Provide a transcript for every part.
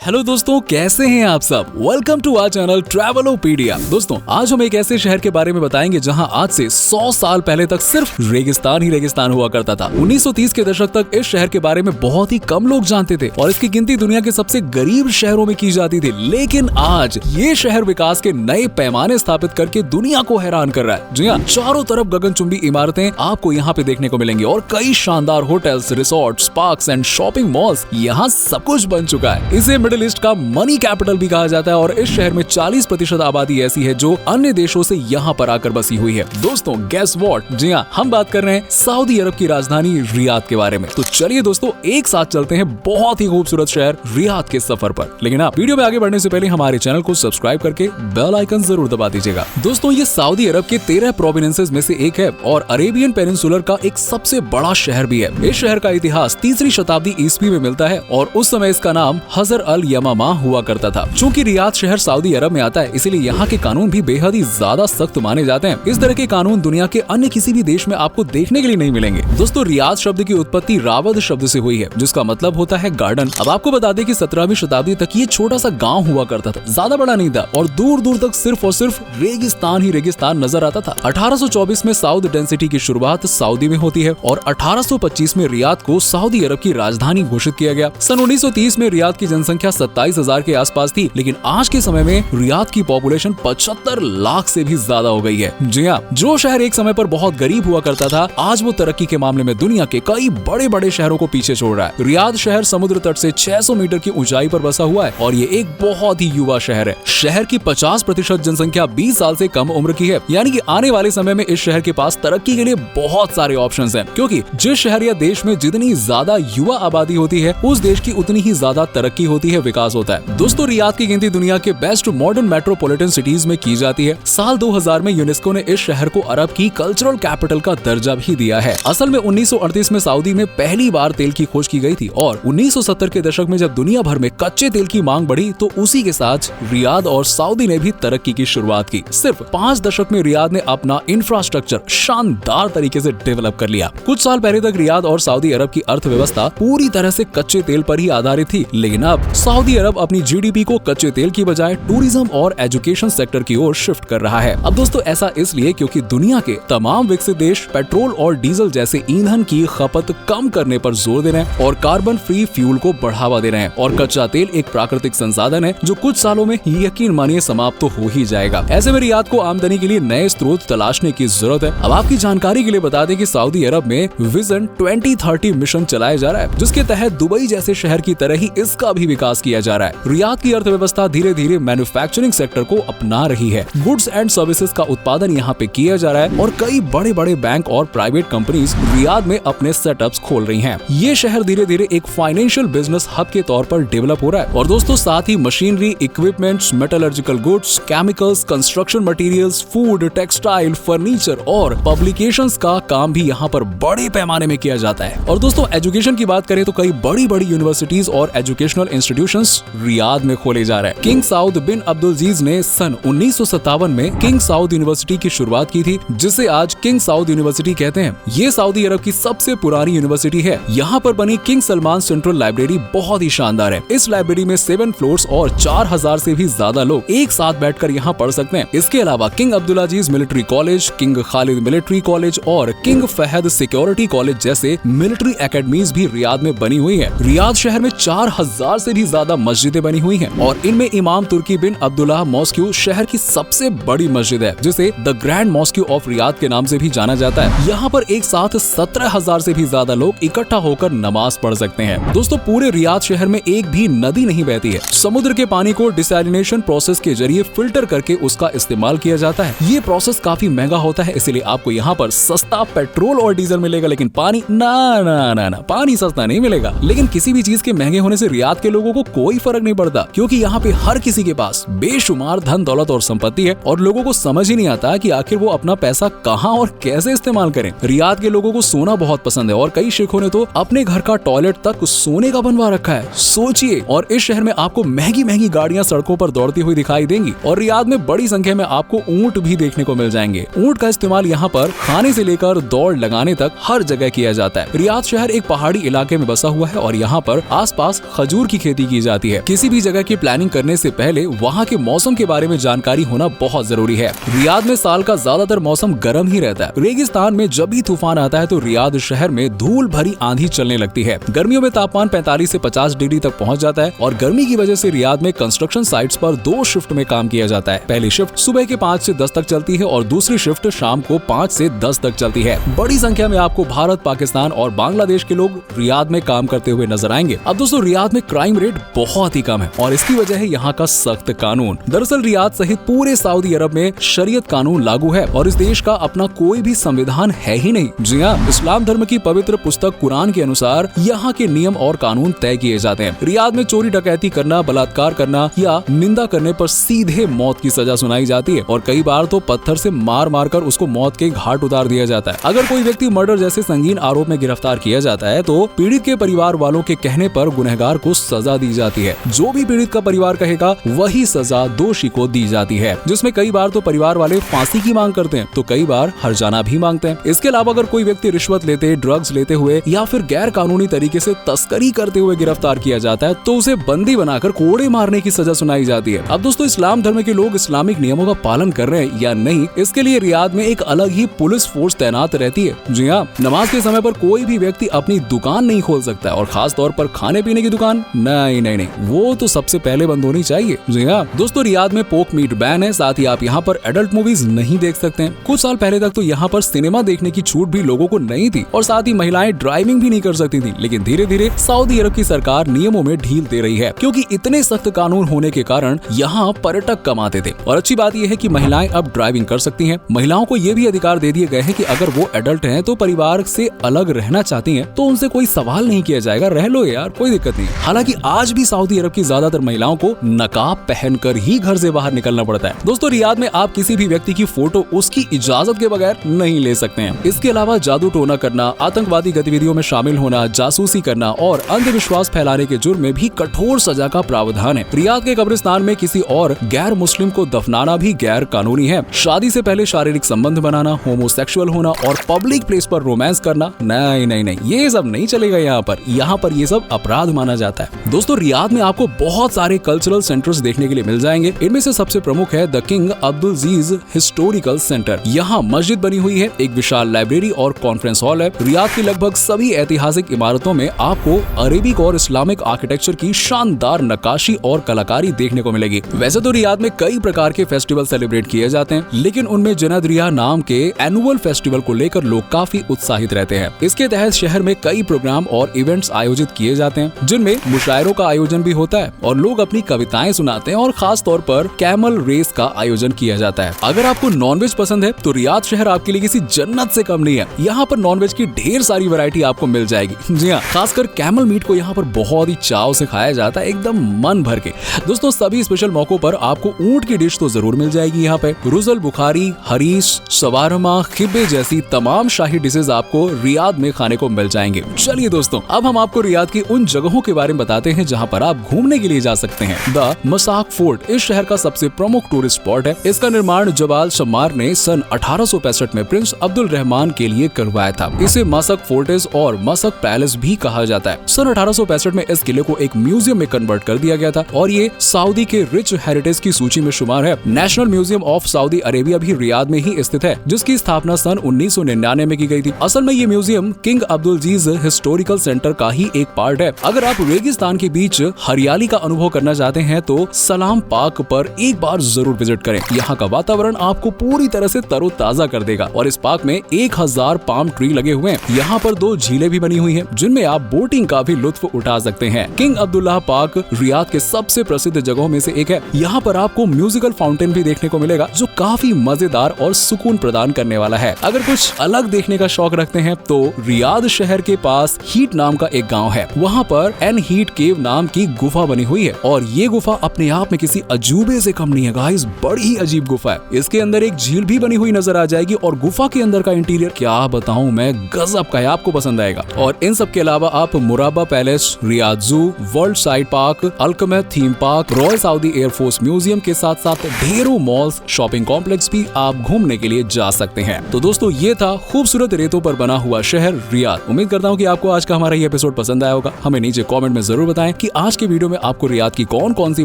Hello दोस्तों, कैसे हैं आप सब। Welcome to our channel Travelopedia. दोस्तों, आज हम एक ऐसे शहर के बारे में बताएंगे जहां आज से 100 साल पहले तक सिर्फ रेगिस्तान ही रेगिस्तान हुआ करता था। 1930 के दशक तक इस शहर के बारे में बहुत ही कम लोग जानते थे और इसकी गिनती दुनिया के सबसे गरीब शहरों में की जाती थी। लेकिन आज ये शहर विकास के नए पैमाने स्थापित करके दुनिया को हैरान कर रहा है। जी हाँ, चारों तरफ गगनचुंबी इमारतें आपको यहाँ पे देखने को मिलेंगी और कई शानदार hotels, resorts, parks and shopping malls, यहाँ सब कुछ बन चुका है। इसे मिडिल ईस्ट का मनी कैपिटल भी कहा जाता है और इस शहर में 40% आबादी ऐसी है जो अन्य देशों से यहाँ पर आकर बसी हुई है। दोस्तों, गेस व्हाट? जी हाँ, हम बात कर रहे हैं सऊदी अरब की राजधानी रियाद के बारे में। तो चलिए दोस्तों, एक साथ चलते हैं बहुत ही खूबसूरत शहर रियाद के सफर पर। लेकिन आप वीडियो में आगे बढ़ने से पहले हमारे चैनल को सब्सक्राइब करके बेल आइकन जरूर दबा दीजिएगा। दोस्तों, ये सऊदी अरब के 13 प्रोविंसेस में से एक है और अरेबियन पेनिनसुलर का एक सबसे बड़ा शहर भी है। इस शहर का इतिहास 3वीं शताब्दी ईस्वी में मिलता है और उस समय इसका नाम हजर अल यमामा हुआ करता था। चूंकि रियाद शहर सऊदी अरब में आता है, इसीलिए यहाँ के कानून भी बेहद ही ज्यादा सख्त माने जाते हैं। इस तरह के कानून दुनिया के अन्य किसी भी देश में आपको देखने के लिए नहीं मिलेंगे। दोस्तों, रियाद शब्द की उत्पत्ति रावद शब्द से हुई है, जिसका मतलब होता है गार्डन। अब आपको बता दें कि 17वीं शताब्दी तक ये छोटा सा गाँव हुआ करता था, ज्यादा बड़ा नहीं था और दूर दूर तक सिर्फ और सिर्फ रेगिस्तान ही रेगिस्तान नजर आता था। 1824 में साउथ डेंसिटी की शुरुआत सऊदी में होती है और 1825 में रियाद को सऊदी अरब की राजधानी घोषित किया गया। सन 1930 में रियाद की जनसंख्या 27,000 के आसपास थी, लेकिन आज के समय में रियाद की पॉपुलेशन 75 लाख से भी ज्यादा हो गई है। जी हाँ, जो शहर एक समय पर बहुत गरीब हुआ करता था, आज वो तरक्की के मामले में दुनिया के कई बड़े बड़े शहरों को पीछे छोड़ रहा है। रियाद शहर समुद्र तट से 600 मीटर की ऊंचाई पर बसा हुआ है और ये एक बहुत ही युवा शहर है। शहर की 50% जनसंख्या 20 साल से कम उम्र की है, यानी कि आने वाले समय में इस शहर के पास तरक्की के लिए बहुत सारे ऑप्शंस हैं, क्योंकि जिस शहर या देश में जितनी ज्यादा युवा आबादी होती है, उस देश की उतनी ही ज्यादा तरक्की होती है, विकास होता है। दोस्तों, रियाद की गिनती दुनिया के बेस्ट मॉडर्न मेट्रोपॉलिटन सिटीज में की जाती है। साल 2000 में यूनेस्को ने इस शहर को अरब की कल्चरल कैपिटल का दर्जा भी दिया है। असल में 1938 में सऊदी में पहली बार तेल की खोज की गई थी और 1970 के दशक में जब दुनिया भर में कच्चे तेल की मांग बढ़ी, तो उसी के साथ रियाद और सऊदी ने भी तरक्की की शुरुआत की। सिर्फ 5 दशक में रियाद ने अपना इंफ्रास्ट्रक्चर शानदार तरीके से डेवलप कर लिया। कुछ साल पहले तक रियाद और सऊदी अरब की अर्थव्यवस्था पूरी तरह से कच्चे तेल पर ही आधारित थी, लेकिन अब सऊदी अरब अपनी जीडीपी को कच्चे तेल की बजाय टूरिज्म और एजुकेशन सेक्टर की ओर शिफ्ट कर रहा है। अब दोस्तों, ऐसा इसलिए क्योंकि दुनिया के तमाम विकसित देश पेट्रोल और डीजल जैसे ईंधन की खपत कम करने पर जोर दे रहे हैं और कार्बन फ्री फ्यूल को बढ़ावा दे रहे हैं। और कच्चा तेल एक प्राकृतिक संसाधन है जो कुछ सालों में यकीन मानिए समाप्त तो हो ही जाएगा। ऐसे में रियाद को आमदनी के लिए नए स्रोत तलाशने की जरूरत है। अब आपकी जानकारी के लिए बता दें कि सऊदी अरब में विजन 2030 मिशन चलाया जा रहा है, जिसके तहत दुबई जैसे शहर की तरह ही इसका भी विकास किया जा रहा है। रियाद की अर्थव्यवस्था धीरे धीरे मैन्युफैक्चरिंग सेक्टर को अपना रही है। गुड्स एंड सर्विसेज का उत्पादन यहाँ पे किया जा रहा है और कई बड़े बड़े बैंक और प्राइवेट कंपनीज रियाद में अपने सेटअप्स खोल रही हैं। ये शहर धीरे धीरे एक फाइनेंशियल बिजनेस हब के तौर पर डेवलप हो रहा है। और दोस्तों, साथ ही machinery, equipments, metallurgical goods, chemicals, construction materials, food, textile, furniture और पब्लिकेशंस का काम भी यहाँ पर बड़े पैमाने में किया जाता है। और दोस्तों, एजुकेशन की बात करें तो कई बड़ी बड़ी यूनिवर्सिटीज और एजुकेशनल इंस्टीट्यूशंस रियाद में खोले जा रहे हैं। किंग साउद बिन अब्दुलजीज ने सन 1957 में किंग साउद यूनिवर्सिटी की शुरुआत की थी, जिसे आज किंग साउद यूनिवर्सिटी कहते हैं। ये सऊदी अरब की सबसे पुरानी यूनिवर्सिटी है। यहाँ पर बनी किंग सलमान सेंट्रल लाइब्रेरी बहुत ही शानदार है। इस लाइब्रेरी में 7 फ्लोर्स और 4000 से भी ज्यादा लोग एक साथ बैठकर यहाँ पढ़ सकते हैं। इसके अलावा king Abdulaziz military college, king Khalid military college और किंग फहद सिक्योरिटी कॉलेज जैसे मिलिट्री एकेडमीज भी रियाद में बनी हुई है। रियाद शहर में 4000 से भी ज्यादा मस्जिदें बनी हुई हैं और इनमें इमाम तुर्की बिन अब्दुल्लाह मॉस्क्यू शहर की सबसे बड़ी मस्जिद है, जिसे the grand mosque of Riyadh के नाम से भी जाना जाता है। यहाँ पर एक साथ 17,000 से भी ज्यादा लोग इकट्ठा होकर नमाज पढ़ सकते हैं। दोस्तों, पूरे रियाद शहर में एक भी नदी नहीं बहती है। समुद्र के पानी को डिसैलिनेशन प्रोसेस के जरिए फिल्टर करके उसका इस्तेमाल किया जाता है। ये प्रोसेस काफी महंगा होता है, इसलिए आपको यहाँ पर सस्ता पेट्रोल और डीजल मिलेगा, लेकिन पानी ना पानी सस्ता नहीं मिलेगा। लेकिन किसी भी चीज के महंगे होने से रियाद के लोगों को कोई फर्क नहीं पड़ता, क्योंकि यहाँ पे हर किसी के पास बेशुमार धन दौलत और संपत्ति है और लोगों को समझ ही नहीं आता कि आखिर वो अपना पैसा कहाँ और कैसे इस्तेमाल करें। रियाद के लोगों को सोना बहुत पसंद है और कई शेखों ने तो अपने घर का टॉयलेट तक सोने का बनवा रखा है, सोचिए। और इस शहर में आपको महंगी महंगी गाड़ियां सड़कों पर दौड़ती हुई दिखाई देंगी और रियाद में बड़ी संख्या में आपको ऊंट भी देखने को मिल जाएंगे। ऊंट का इस्तेमाल यहाँ पर खाने से लेकर दौड़ लगाने तक हर जगह किया जाता है। रियाद शहर एक पहाड़ी इलाके में बसा हुआ है और यहाँ पर आसपास खजूर की खेती की जाती है। किसी भी जगह की प्लानिंग करने से पहले वहाँ के मौसम के बारे में जानकारी होना बहुत जरूरी है। रियाद में साल का ज्यादातर मौसम गर्म ही रहता है। रेगिस्तान में जब भी तूफान आता है तो रियाद शहर में धूल भरी आंधी चलने लगती है। गर्मियों में तापमान 45 से 50 डिग्री तक पहुंच जाता है और गर्मी की वजह से रियाद में कंस्ट्रक्शन साइट्स पर 2 शिफ्ट में काम किया जाता है। पहली शिफ्ट सुबह के 5 से 10 तक चलती है और दूसरी शिफ्ट शाम को 5 से 10 तक चलती है। बड़ी संख्या में आपको भारत, पाकिस्तान और बांग्लादेश के लोग रियाद में काम करते हुए नजर आएंगे। अब दोस्तों, रियाद में क्राइम रेट बहुत ही कम है और इसकी वजह है यहाँ का सख्त कानून। दरअसल रियाद सहित पूरे सऊदी अरब में शरीयत कानून लागू है और इस देश का अपना कोई भी संविधान है ही नहीं। जी हाँ, इस्लाम धर्म की पवित्र पुस्तक कुरान के अनुसार यहाँ के नियम और कानून तय किए जाते हैं। रियाद में चोरी डकैती करना, बलात्कार करना या निंदा करने पर सीधे मौत की सजा सुनाई जाती है और कई बार तो पत्थर से मार मार कर उसको मौत के घाट उतार दिया जाता है। अगर कोई व्यक्ति मर्डर जैसे संगीन आरोप में गिरफ्तार किया जाता है तो पीड़ित के परिवार वालों के कहने पर गुनहगार को सजा दी जाती है। जो भी पीड़ित का परिवार कहेगा वही सजा दोषी को दी जाती है, जिसमें कई बार तो परिवार वाले फांसी की मांग करते हैं तो कई बार हर्जाना भी मांगते हैं। इसके अलावा अगर कोई व्यक्ति रिश्वत लेते, ड्रग्स लेते हुए या फिर गैर कानूनी तरीके से तस्करी करते हुए गिरफ्तार किया जाता है तो उसे बंदी बनाकर कोड़े मारने की सजा सुनाई जाती है। अब दोस्तों, इस्लाम धर्म के लोग इस्लामिक नियमों का पालन कर रहे हैं या नहीं, इसके लिए रियाद में एक अलग ही पुलिस फोर्स तैनात रहती है। जी हाँ, नमाज के समय पर कोई भी व्यक्ति अपनी दुकान नहीं खोल सकता और खास तौर पर खाने पीने की दुकान नहीं, वो तो सबसे पहले बंद होनी चाहिए। जी हाँ दोस्तों, रियाद में पोक मीट बैन है। साथ ही आप यहाँ पर एडल्ट मूवीज नहीं देख सकते हैं। कुछ साल पहले तक तो यहाँ पर सिनेमा देखने की छूट भी लोगों को नहीं थी और साथ ही महिलाएं ड्राइविंग भी नहीं कर सकती थी। लेकिन धीरे धीरे सऊदी अरब की सरकार नियमों में ढील दे रही है क्योंकि इतने सख्त कानून होने के कारण यहाँ पर्यटक कम आते थे। और अच्छी बात यह है कि महिलाएं अब ड्राइविंग कर सकती हैं। महिलाओं को ये भी अधिकार दे दिए गए हैं कि अगर वो एडल्ट हैं तो परिवार से अलग रहना चाहती हैं तो उनसे कोई सवाल नहीं किया जाएगा, रह लो यार, कोई दिक्कत नहीं। हालांकि आज भी सऊदी अरब की ज्यादातर महिलाओं को नकाब पहनकर ही घर से बाहर निकलना पड़ता है। दोस्तों, रियाद में आप किसी भी व्यक्ति की फोटो उसकी इजाजत के बगैर नहीं ले सकते हैं। इसके अलावा जादू टोना करना, आतंकवादी गतिविधियों में शामिल होना, जासूसी करना और अंधविश्वास फैलाने के जुर्म में भी कठोर सजा का प्रावधान है। रियाद के कब्रिस्तान में किसी और गैर मुस्लिम को दफनाना भी गैर कानूनी है। शादी से पहले शारीरिक संबंध बनाना, होमोसेक्सुअल होना और पब्लिक प्लेस पर रोमांस करना, नहीं, ये सब नहीं चलेगा यहाँ पर ये सब अपराध माना जाता है। दोस्तों, रियाद में आपको बहुत सारे कल्चरल सेंटर्स देखने के लिए मिल जाएंगे। इनमें से सबसे प्रमुख है द किंग अब्दुलजीज हिस्टोरिकल सेंटर। यहाँ मस्जिद बनी हुई है, एक विशाल लाइब्रेरी और कॉन्फ्रेंस हॉल है। रियाद की लगभग सभी ऐतिहासिक इमारतों में आपको अरेबिक और इस्लामिक आर्किटेक्चर की शानदार नक्काशी और कलाकारी देखने को मिलेगी। वैसे तो रियाद में कई प्रकार के फेस्टिवल सेलिब्रेट किए जाते हैं, लेकिन उनमें जनाद्रिया नाम के एनुअल फेस्टिवल को लेकर लोग काफी उत्साहित रहते हैं। इसके तहत शहर में कई प्रोग्राम और इवेंट्स आयोजित किए जाते हैं, जिनमें मुशायरों का आयोजन भी होता है और लोग अपनी कविताएं सुनाते हैं और खास तौर पर कैमल रेस का आयोजन किया जाता है। अगर आपको नॉनवेज पसंद है तो रियाद शहर आपके लिए किसी जन्नत से कम नहीं है। यहाँ पर नॉनवेज की ढेर सारी वैरायटी आपको मिल जाएगी। जी हाँ, खासकर कैमल मीट को यहाँ पर बहुत ही चाव से खाया जाता है, एकदम मन भर के। दोस्तों, सभी स्पेशल मौकों पर आपको ऊंट की डिश तो जरूर मिल जाएगी। यहाँ पे रुजल बुखारी, हरीश, सवारमा, खिब्बे जैसी तमाम शाही डिशेज आपको रियाद में खाने को मिल जाएंगे। चलिए दोस्तों, अब हम आपको रियाद की उन जगहों के बारे में बताते हैं जहाँ पर आप घूमने के लिए जा सकते हैं। द मसाक फोर्ट इस शहर का सबसे प्रमुख टूरिस्ट स्पॉट है। इसका निर्माण जबाल शम्मार ने सन 1865 में प्रिंस अब्दुल रहमान के लिए करवाया था। इसे मसक फोर्टेस और मसक पैलेस भी कहा जाता है। सन 1865 में इस किले को एक म्यूजियम में कन्वर्ट कर दिया गया था और ये सऊदी के रिच हेरिटेज की सूची में शुमार है। National museum of Saudi Arabia भी रियाद में ही स्थित है, जिसकी स्थापना सन 1999 में की गई थी। असल में ये म्यूजियम किंग अब्दुलजीज हिस्टोरिकल सेंटर का ही एक पार्ट है। अगर आप रेगिस्तान के बीच हरियाली का अनुभव करना चाहते हैं तो सलाम पार्क पर एक बार जरूर विजिट करें। यहाँ का वातावरण आपको पूरी तरह से तरोताजा कर देगा और इस पार्क में 1000 पाम ट्री लगे हुए हैं। यहाँ पर 2 झीलें भी बनी हुई हैं, जिनमें आप बोटिंग का भी लुत्फ उठा सकते हैं। किंग अब्दुल्लाह पार्क रियाद के सबसे प्रसिद्ध जगहों में से एक है। यहाँ पर आपको म्यूजिकल फाउंटेन भी देखने को मिलेगा, जो काफी मजेदार और सुकून प्रदान करने वाला है। अगर कुछ अलग देखने का शौक रखते हैं तो रियाद शहर के पास हीट नाम का एक गाँव है। वहाँ पर एन हीट केव नाम की गुफा बनी हुई है और ये गुफा अपने आप में किसी अजूबे से कम नहीं है गाइस, बड़ी ही अजीब गुफा है। इसके अंदर एक झील भी बनी हुई नजर आ जाएगी और गुफा के अंदर का इंटीरियर क्या बताऊं मैं, गजब का है, आपको पसंद आएगा। और इन सब के अलावा आप Murabba palace, Riyadh zoo, world side park, अल्कमेट theme park, royal Saudi air force museum के साथ साथ ढेरों मॉल्स, शॉपिंग कॉम्प्लेक्स भी आप घूमने के लिए जा सकते हैं। तो दोस्तों, ये था खूबसूरत रेतों पर बना हुआ शहर रियाद। उम्मीद करता हूँ कि आपको आज का हमारा ये एपिसोड पसंद आया होगा। हमें नीचे कमेंट में जरूर बताएं कि आज के वीडियो में आपको रियाद की कौन कौन सी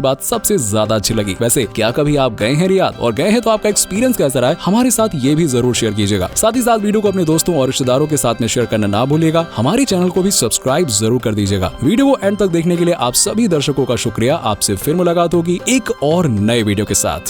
बात सबसे ज्यादा अच्छी लगी। वैसे क्या कभी आप गए हैं रियाद, और गए हैं तो आपका एक्सपीरियंस कैसा रहा है हमारे साथ ये भी जरूर शेयर कीजिएगा। साथ ही साथ वीडियो को अपने दोस्तों और रिश्तेदारों के साथ में शेयर करना ना भूलिएगा। हमारे चैनल को भी सब्सक्राइब जरूर कर दीजिएगा। वीडियो को एंड तक देखने के लिए आप सभी दर्शकों का शुक्रिया। आपसे फिर मुलाकात होगी एक और नए वीडियो के साथ।